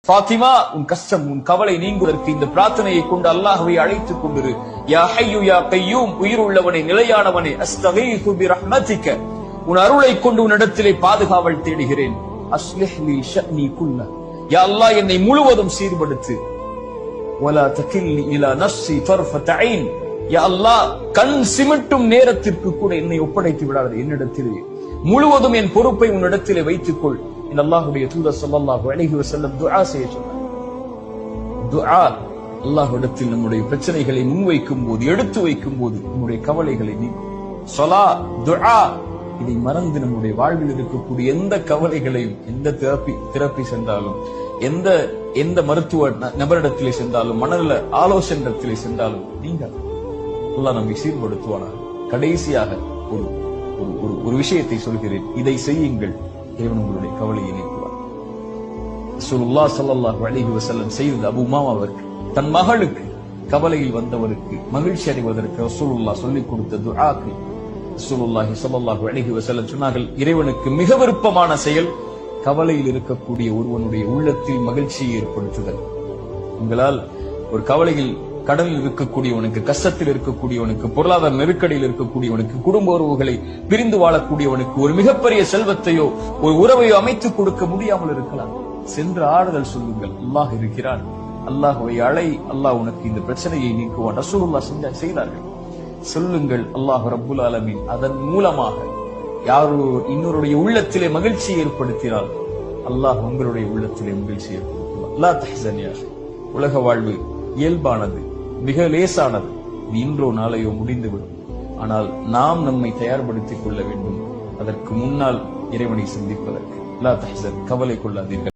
ஃபாத்திமா, உன் கஷ்டம் உன் கவலை நீங்குவதற்கு இந்த பிரார்த்தனையை கொண்டு அல்லாஹ்வை அழைத்துக் கொண்டிரு. யா ஹய்யு யா கய்யூம், உயிர் உள்ளவனே நிலையானவனே, அஸ்தகீது பிரஹ்மதிக, உன் அருளை கொண்டு உன்னிடத்திலே பாதுகாவல் தேடுகிறேன். அஸ்லிஹ் லி ஷஅனி குல்ல, யா அல்லாஹ் என்னை முழுவதும் சீர்படுத்து. வலா தகில்னி இலா நஃப்ஸி தர்ஃபத ஐன், யா அல்லாஹ் கண் சிமிட்டும் நேரத்திற்கு கூட என்னை ஒப்படைத்து விடாதே, என்னிடத்திலே முழுவதும் என் பொறுப்பை உன்னிடத்திலே வைத்துக்கொள். இந்த அல்லாஹ்வுடைய தூதர் ஸல்லல்லாஹு அலைஹி வஸல்லம் துஆ செய்ய சொன்னார். துஆ அல்லாஹ்விடத்தில் நம்முடைய பிரச்சனைகளை முன்வைக்கும் போது, எடுத்து வைக்கும் போது நம்முடைய கவலைகளை நீக்கும். ஸலா, துஆ, இதை மறந்து நம்முடைய வாழ்வில் இருக்கக்கூடிய எந்த கவலைகளையும், எந்த தெரப்பி சென்றாலும், எந்த மருத்துவ நபரிடத்திலே சென்றாலும், மனநல ஆலோசனையிடத்திலே சென்றாலும் நீங்கள் அல்லாஹ் நம்மை சீர்படுத்துவானாக. கடைசியாக ஒரு விஷயத்தை சொல்கிறேன், இதை செய்யுங்கள், இறைவன் உங்களுடைய கவலையை நீக்குவார். ரசூலுல்லாஹ் ஸல்லல்லாஹு அலைஹி வஸல்லம் செய்தது அபூ உமாமாவிற்கு, தன் மகளுக்கு கவலையில் வந்தவருக்கு மகிழ்ச்சி அடைவதற்கு ரசூலுல்லாஹ் சொல்லிக் கொடுத்த துஆக்கள். ரசூலுல்லாஹி ஸல்லல்லாஹு அலைஹி வஸல்லம் சொன்னார்கள், இறைவனுக்கு மிக விருப்பமான செயல் கவலையில் இருக்கக்கூடிய ஒருவனுடைய உள்ளத்தில் மகிழ்ச்சியை ஏற்படுத்துதல். உங்களால் ஒரு கவலையில், கடலில் இருக்கக்கூடியவனுக்கு, கஷ்டத்தில் இருக்கக்கூடியவனுக்கு, பொருளாதார நெருக்கடியில் இருக்கக்கூடியவனுக்கு, குடும்ப உறவுகளை பிரிந்து வாழக்கூடியவனுக்கு ஒரு மிகப்பெரிய செல்வத்தையோ ஒரு உறவையோ அமைத்துக் கொடுக்க முடியாமல் இருக்கலாம். சென்று ஆறுதல் சொல்லுங்கள், அல்லாஹ் இருக்கிறான், அல்லாஹ்வை அழை, அல்லாஹ் உனக்கு இந்த பிரச்சனையை நீக்குவான். ரசூலுல்லாஹ் செய்தார்கள். சொல்லுங்கள், அல்லாஹ் ரப்புல் ஆலமீன் அதன் மூலமாக யாரோ இன்னொருடைய உள்ளத்திலே மகிழ்ச்சியை ஏற்படுத்தினால் அல்லாஹ் உங்களுடைய உள்ளத்திலே மகிழ்ச்சி ஏற்படுத்துவார். லா தஹ்சன் யா அஹி, உலக வாழ்வு இயல்பானது, மிக லேசானது, இன்றோ நாளையோ முடிந்துவிடும். ஆனால் நாம் நம்மை தயார்படுத்திக் கொள்ள வேண்டும் அதற்கு முன்னால் இறைவனை சந்திப்பதற்கு. லா தஹ்சன், கவலை கொள்ளாதீர்கள்.